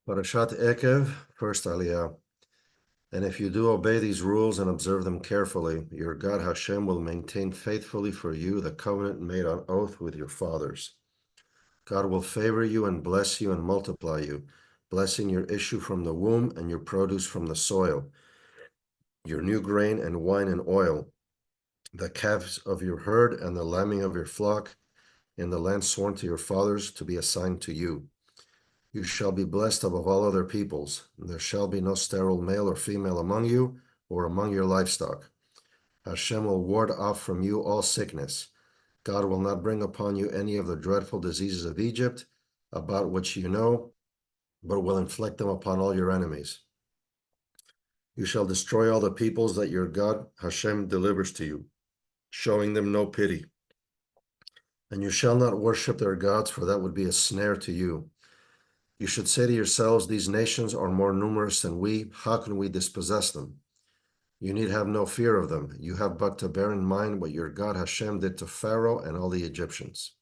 Parashat Ekev, first Aliyah. And if you do obey these rules and observe them carefully, your God Hashem will maintain faithfully for you the covenant made on oath with your fathers. God will favor you and bless you and multiply you, blessing your issue from the womb and your produce from the soil, your new grain and wine and oil, the calves of your herd and the lambing of your flock, in the land sworn to your fathers to be assigned to you. You shall be blessed above all other peoples. There shall be no sterile male or female among you or among your livestock. Hashem will ward off from you all sickness. God will not bring upon you any of the dreadful diseases of Egypt, about which you know, but will inflict them upon all your enemies. You shall destroy all the peoples that your God Hashem delivers to you, showing them no pity. And you shall not worship their gods, for that would be a snare to you. You should say to yourselves, these nations are more numerous than we. How can we dispossess them? You need have no fear of them. You have but to bear in mind what your God Hashem did to Pharaoh and all the Egyptians.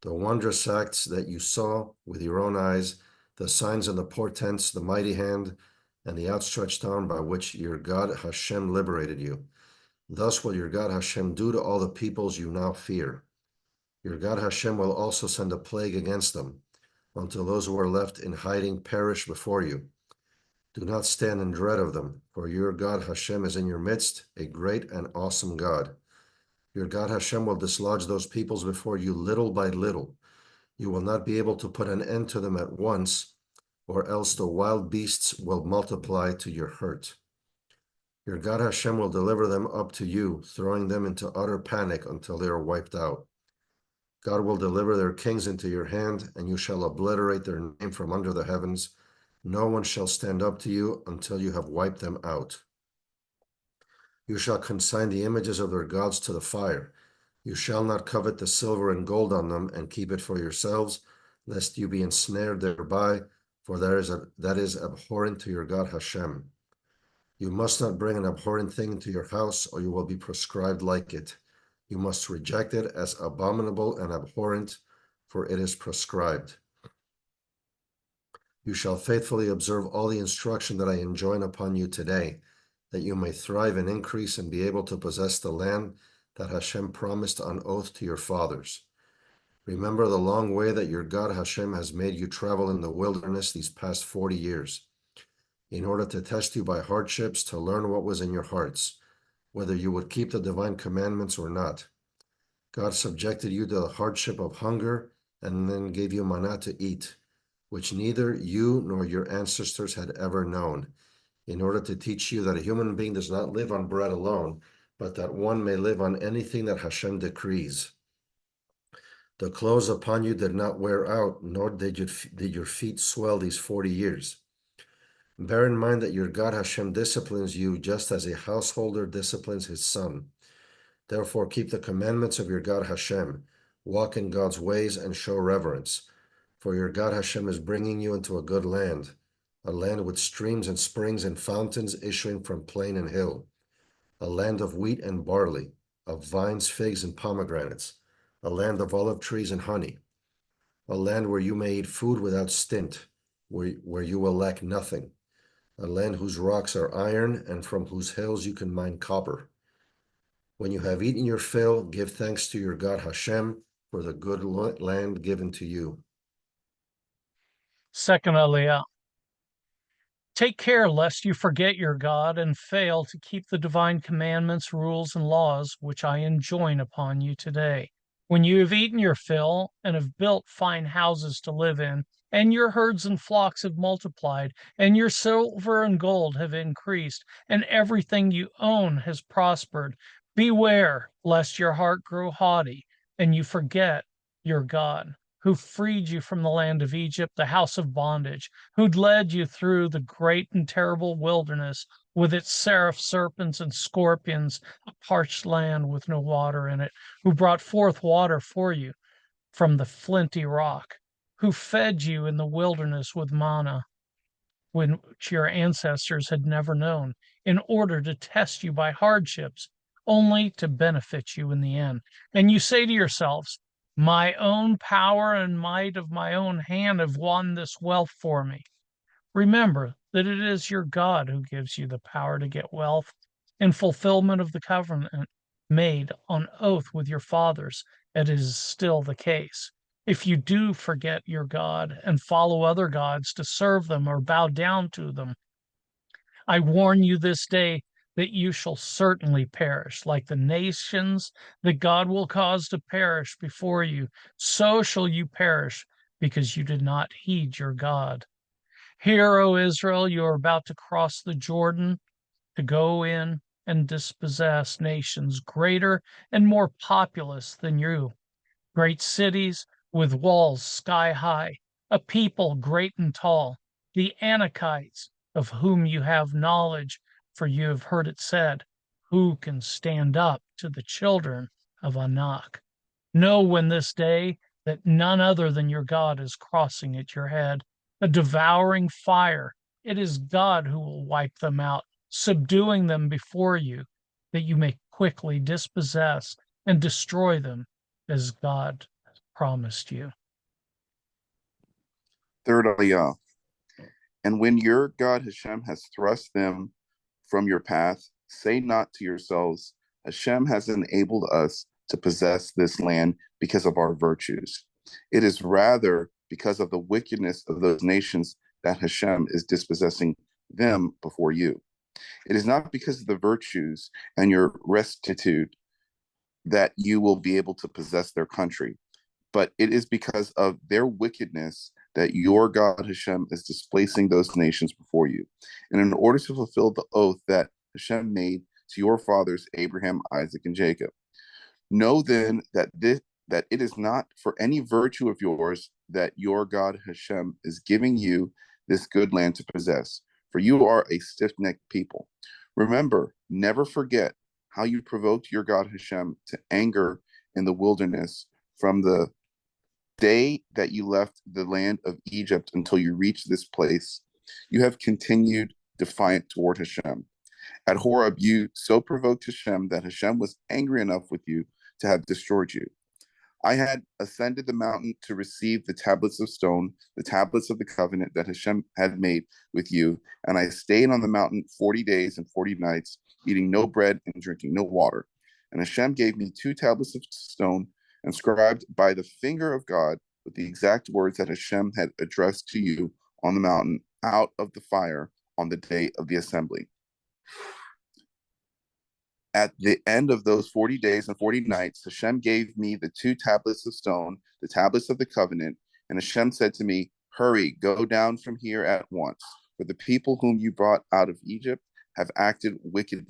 The wondrous acts that you saw with your own eyes, the signs and the portents, the mighty hand, and the outstretched arm by which your God Hashem liberated you. Thus will your God Hashem do to all the peoples you now fear. Your God Hashem will also send a plague against them, until those who are left in hiding perish before you. Do not stand in dread of them, for your God Hashem is in your midst, a great and awesome God. Your God Hashem will dislodge those peoples before you little by little. You will not be able to put an end to them at once, or else the wild beasts will multiply to your hurt. Your God Hashem will deliver them up to you, throwing them into utter panic until they are wiped out. God will deliver their kings into your hand, and you shall obliterate their name from under the heavens. No one shall stand up to you until you have wiped them out. You shall consign the images of their gods to the fire. You shall not covet the silver and gold on them and keep it for yourselves, lest you be ensnared thereby, for that is abhorrent to your God Hashem. You must not bring an abhorrent thing into your house, or you will be proscribed like it. You must reject it as abominable and abhorrent, for it is prescribed. You shall faithfully observe all the instruction that I enjoin upon you today, that you may thrive and increase and be able to possess the land that Hashem promised on oath to your fathers. Remember the long way that your God Hashem has made you travel in the wilderness these past 40 years, in order to test you by hardships, to learn what was in your hearts, whether you would keep the divine commandments or not. God subjected you to the hardship of hunger and then gave you manna to eat, which neither you nor your ancestors had ever known, in order to teach you that a human being does not live on bread alone, but that one may live on anything that Hashem decrees. The clothes upon you did not wear out, nor did your feet swell these 40 years. Bear in mind that your God Hashem disciplines you just as a householder disciplines his son. Therefore, keep the commandments of your God Hashem, walk in God's ways, and show reverence. For your God Hashem is bringing you into a good land, a land with streams and springs and fountains issuing from plain and hill, a land of wheat and barley, of vines, figs, and pomegranates, a land of olive trees and honey, a land where you may eat food without stint, where you will lack nothing, a land whose rocks are iron and from whose hills you can mine copper. When you have eaten your fill, give thanks to your God Hashem for the good land given to you. Second Aliyah. Take care lest you forget your God and fail to keep the divine commandments, rules, and laws which I enjoin upon you today. When you have eaten your fill and have built fine houses to live in, and your herds and flocks have multiplied, and your silver and gold have increased, and everything you own has prospered, beware lest your heart grow haughty, and you forget your God, who freed you from the land of Egypt, the house of bondage, who led you through the great and terrible wilderness with its serpents and scorpions, a parched land with no water in it, who brought forth water for you from the flinty rock, who fed you in the wilderness with manna, which your ancestors had never known, in order to test you by hardships, only to benefit you in the end. And you say to yourselves, my own power and might of my own hand have won this wealth for me. Remember that it is your God who gives you the power to get wealth in fulfillment of the covenant made on oath with your fathers. It is still the case. If you do forget your God and follow other gods to serve them or bow down to them, I warn you this day that you shall certainly perish. Like the nations that God will cause to perish before you, so shall you perish because you did not heed your God. Hear, O Israel, you are about to cross the Jordan to go in and dispossess nations greater and more populous than you, great cities with walls sky high, a people great and tall, the Anakites, of whom you have knowledge, for you have heard it said, who can stand up to the children of Anak? Know when this day that none other than your God is crossing at your head, a devouring fire. It is God who will wipe them out, subduing them before you, that you may quickly dispossess and destroy them as God promised you. Third Aliyah. And when your God Hashem has thrust them from your path, say not to yourselves, Hashem has enabled us to possess this land because of our virtues. It is rather because of the wickedness of those nations that Hashem is dispossessing them before you. It is not because of the virtues and your rectitude that you will be able to possess their country, but it is because of their wickedness that your God Hashem is displacing those nations before you. And in order to fulfill the oath that Hashem made to your fathers, Abraham, Isaac, and Jacob. Know then that it is not for any virtue of yours that your God Hashem is giving you this good land to possess, for you are a stiff-necked people. Remember, never forget how you provoked your God Hashem to anger in the wilderness from the day that you left the land of Egypt until you reached this place. You have continued defiant toward Hashem. At Horeb, you so provoked Hashem that Hashem was angry enough with you to have destroyed you. I had ascended the mountain to receive the tablets of stone, the tablets of the covenant that Hashem had made with you, and I stayed on the mountain 40 days and 40 nights, eating no bread and drinking no water. And Hashem gave me 2 tablets of stone, inscribed by the finger of God with the exact words that Hashem had addressed to you on the mountain out of the fire on the day of the assembly. At the end of those 40 days and 40 nights, Hashem gave me the 2 tablets of stone, the tablets of the covenant, and Hashem said to me, hurry, go down from here at once, for the people whom you brought out of Egypt have acted wickedly.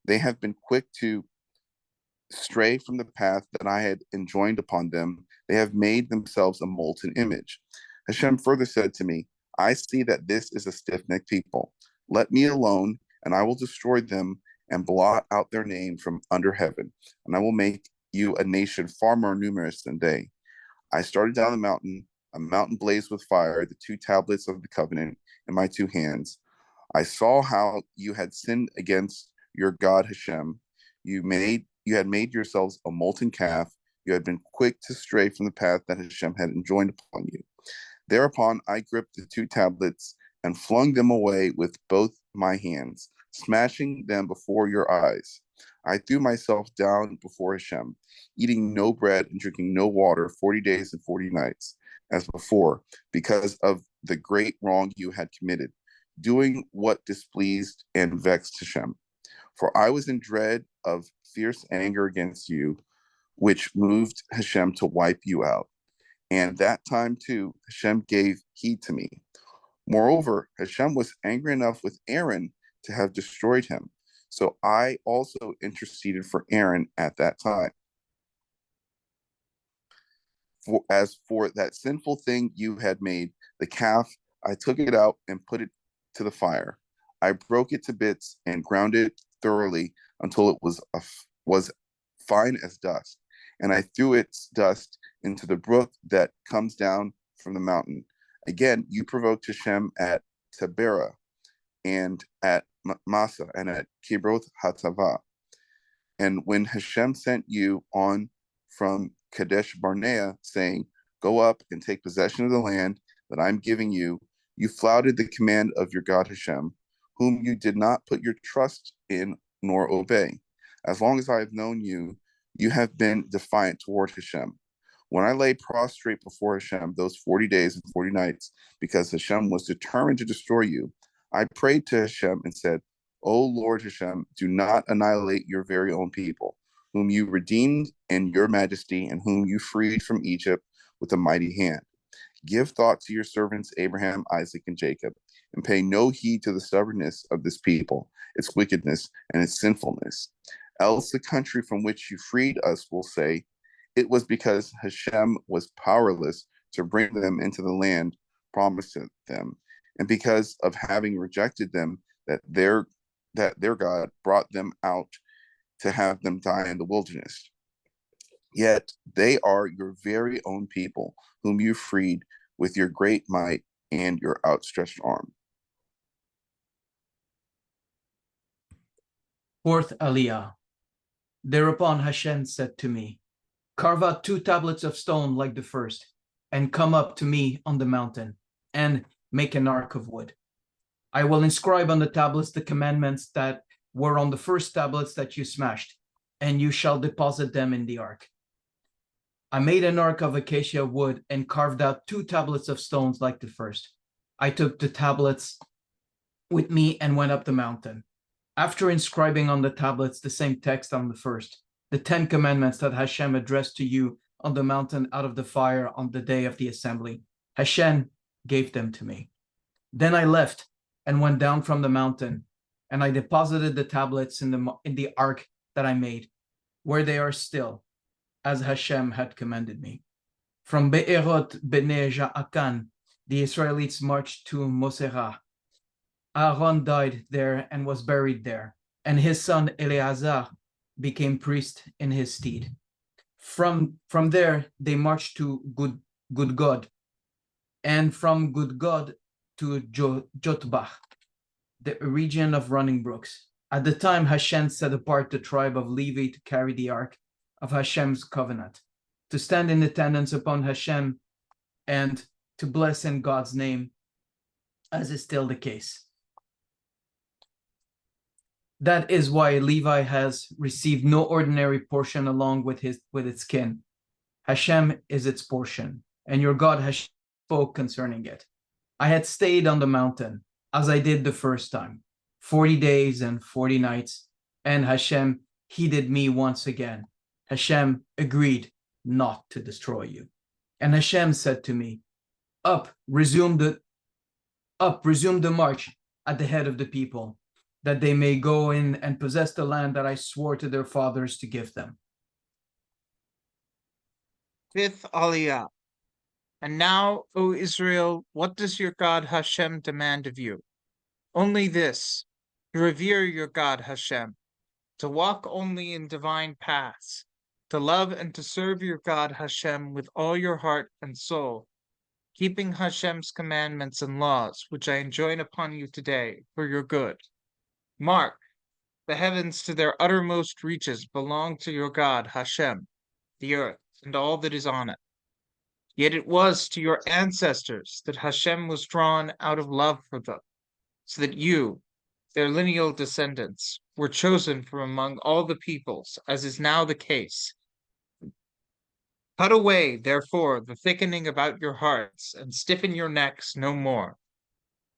They have been quick to stray from the path that I had enjoined upon them. They have made themselves a molten image. Hashem further said to me, I see that this is a stiff-necked people. Let me alone, and I will destroy them and blot out their name from under heaven, and I will make you a nation far more numerous than they. I started down the mountain, a mountain blazed with fire, the 2 tablets of the covenant in my 2 hands. I saw how you had sinned against your God Hashem. You had made yourselves a molten calf. You had been quick to stray from the path that Hashem had enjoined upon you. Thereupon I gripped the 2 tablets and flung them away with both my hands, smashing them before your eyes. I threw myself down before Hashem, eating no bread and drinking no water 40 days and 40 nights, as before, because of the great wrong you had committed, doing what displeased and vexed Hashem. For I was in dread of fierce anger against you, which moved Hashem to wipe you out. And that time too, Hashem gave heed to me. Moreover, Hashem was angry enough with Aaron to have destroyed him. So I also interceded for Aaron at that time. As for that sinful thing you had made, the calf, I took it out and put it to the fire. I broke it to bits and ground it thoroughly until it was fine as dust. And I threw its dust into the brook that comes down from the mountain. Again, you provoked Hashem at Taberah and at Massa and at Kibroth Hatava. And when Hashem sent you on from Kadesh Barnea, saying, go up and take possession of the land that I'm giving you, you flouted the command of your God Hashem, whom you did not put your trust in nor obey. As long as I have known you, you have been defiant toward Hashem. When I lay prostrate before Hashem those 40 days and 40 nights, because Hashem was determined to destroy you, I prayed to Hashem and said, O Lord Hashem, do not annihilate your very own people, whom you redeemed in your majesty and whom you freed from Egypt with a mighty hand. Give thought to your servants Abraham, Isaac, and Jacob, and pay no heed to the stubbornness of this people, its wickedness, and its sinfulness. Else the country from which you freed us will say, it was because Hashem was powerless to bring them into the land promised to them, and because of having rejected them, that their God brought them out to have them die in the wilderness. Yet they are your very own people, whom you freed with your great might and your outstretched arm. Fourth Aliyah. Thereupon Hashem said to me, carve out 2 tablets of stone like the first, and come up to me on the mountain, and make an ark of wood. I will inscribe on the tablets the commandments that were on the first tablets that you smashed, and you shall deposit them in the ark. I made an ark of acacia wood and carved out 2 tablets of stones like the first. I took the tablets with me and went up the mountain. After inscribing on the tablets the same text on the first, the 10 commandments that Hashem addressed to you on the mountain out of the fire on the day of the assembly, Hashem gave them to me. Then I left and went down from the mountain, and I deposited the tablets in the ark that I made, where they are still, as Hashem had commanded me. From Be'erot Bnei Ja'akan, the Israelites marched to Moserah. Aaron died there and was buried there, and his son Eleazar became priest in his stead. From there, they marched to Gudgod, and from Gudgod to Jotbah, the region of running brooks. At the time, Hashem set apart the tribe of Levi to carry the ark of Hashem's covenant, to stand in attendance upon Hashem, and to bless in God's name, as is still the case. That is why Levi has received no ordinary portion along with its kin. Hashem is its portion, and your God has spoke concerning it. I had stayed on the mountain, as I did the first time, 40 days and 40 nights, and Hashem heeded me once again. Hashem agreed not to destroy you. And Hashem said to me, resume the march at the head of the people, that they may go in and possess the land that I swore to their fathers to give them. Fifth Aliyah. And now, O Israel, what does your God Hashem demand of you? Only this, to revere your God Hashem, to walk only in divine paths, to love and to serve your God Hashem with all your heart and soul, keeping Hashem's commandments and laws, which I enjoin upon you today for your good. Mark, the heavens to their uttermost reaches belong to your God Hashem, the earth, and all that is on it. Yet it was to your ancestors that Hashem was drawn out of love for them, so that you, their lineal descendants, were chosen from among all the peoples, as is now the case. Cut away, therefore, the thickening about your hearts, and stiffen your necks no more.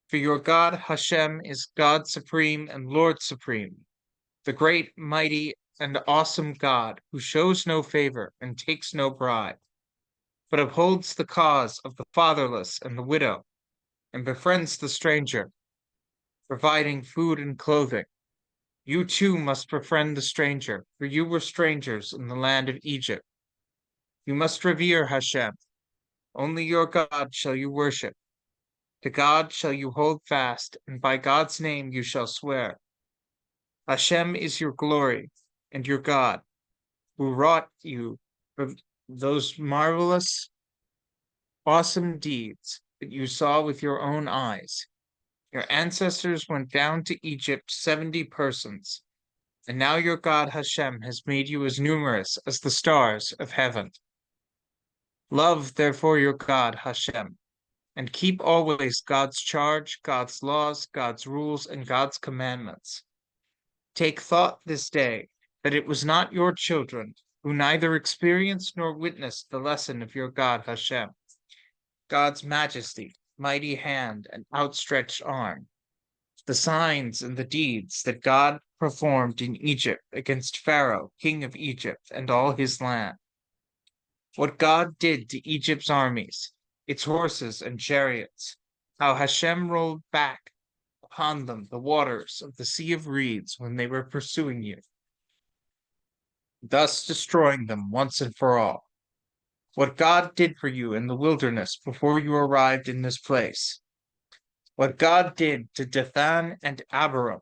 For your God Hashem is God supreme and Lord supreme, the great, mighty, and awesome God, who shows no favor and takes no bribe, but upholds the cause of the fatherless and the widow, and befriends the stranger, providing food and clothing. You too must befriend the stranger, for you were strangers in the land of Egypt. You must revere Hashem. Only your God shall you worship. To God shall you hold fast, and by God's name you shall swear. Hashem is your glory and your God, who wrought you for those marvelous, awesome deeds that you saw with your own eyes. Your ancestors went down to Egypt 70 persons, and now your God Hashem has made you as numerous as the stars of heaven. Love, therefore, your God Hashem. and keep always God's charge, God's laws, God's rules, and God's commandments. Take thought this day that it was not your children who neither experienced nor witnessed the lesson of your God Hashem, God's majesty, mighty hand, and outstretched arm, the signs and the deeds that God performed in Egypt against Pharaoh, king of Egypt, and all his land. What God did to Egypt's armies, its horses and chariots, how Hashem rolled back upon them the waters of the Sea of Reeds when they were pursuing you, thus destroying them once and for all. What God did for you in the wilderness before you arrived in this place. What God did to Dathan and Abiram,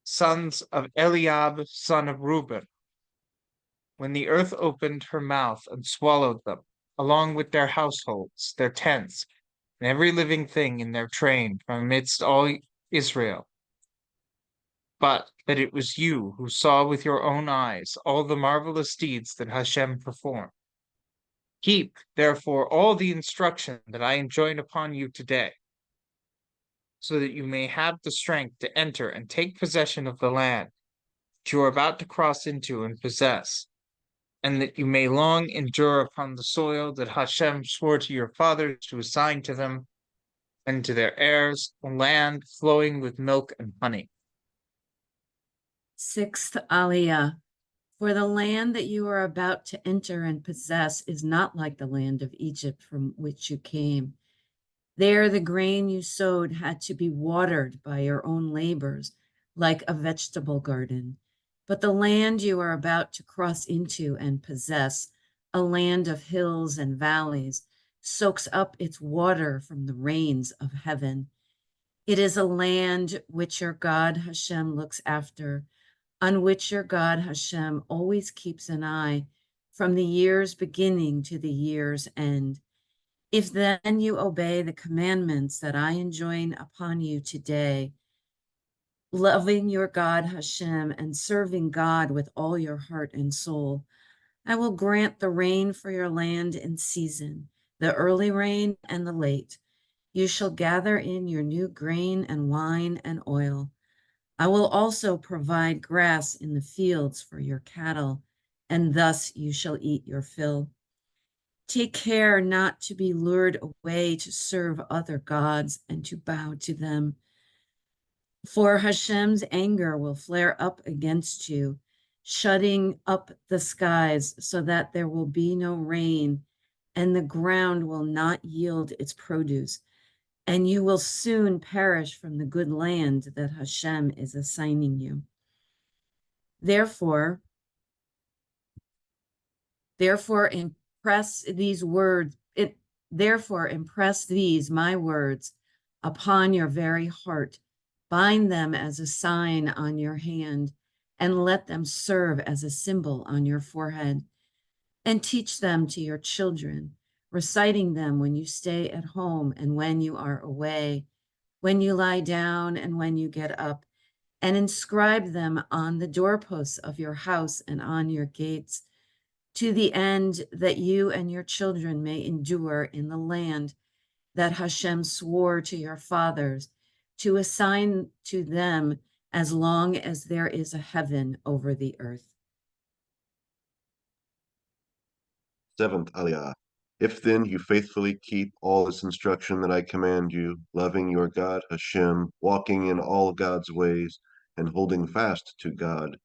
sons of Eliab, son of Reuben, when the earth opened her mouth and swallowed them, along with their households, their tents, and every living thing in their train from amidst all Israel. But that it was you who saw with your own eyes all the marvelous deeds that Hashem performed. Keep, therefore, all the instruction that I enjoin upon you today, so that you may have the strength to enter and take possession of the land that you are about to cross into and possess, and that you may long endure upon the soil that Hashem swore to your fathers to assign to them and to their heirs, a land flowing with milk and honey. Sixth Aliyah. For the land that you are about to enter and possess is not like the land of Egypt from which you came. There the grain you sowed had to be watered by your own labors, like a vegetable garden. But the land you are about to cross into and possess, a land of hills and valleys, soaks up its water from the rains of heaven. It is a land which your God Hashem looks after, on which your God Hashem always keeps an eye from the year's beginning to the year's end. If then you obey the commandments that I enjoin upon you today, loving your God Hashem and serving God with all your heart and soul, I will grant the rain for your land in season, the early rain and the late. You shall gather in your new grain and wine and oil. I will also provide grass in the fields for your cattle, and thus you shall eat your fill. Take care not to be lured away to serve other gods and to bow to them. For Hashem's anger will flare up against you, shutting up the skies so that there will be no rain, and the ground will not yield its produce. And you will soon perish from the good land that Hashem is assigning you. Therefore, impress these, my words, upon your very heart. Bind them as a sign on your hand, and let them serve as a symbol on your forehead. And teach them to your children, reciting them when you stay at home and when you are away, when you lie down and when you get up, and inscribe them on the doorposts of your house and on your gates, to the end that you and your children may endure in the land that Hashem swore to your fathers to assign to them as long as there is a heaven over the earth. Seventh Aliyah. If then you faithfully keep all this instruction that I command you, loving your God Hashem, walking in all God's ways, and holding fast to God,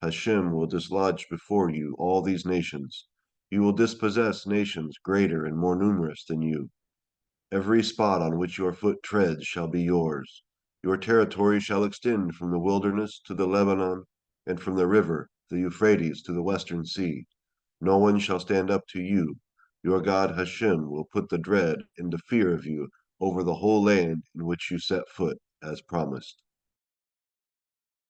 Hashem will dislodge before you all these nations. You will dispossess nations greater and more numerous than you. Every spot on which your foot treads shall be yours. Your territory shall extend from the wilderness to the Lebanon, and from the river, the Euphrates, to the western sea. No one shall stand up to you. Your God Hashem will put the dread and the fear of you over the whole land in which you set foot, as promised.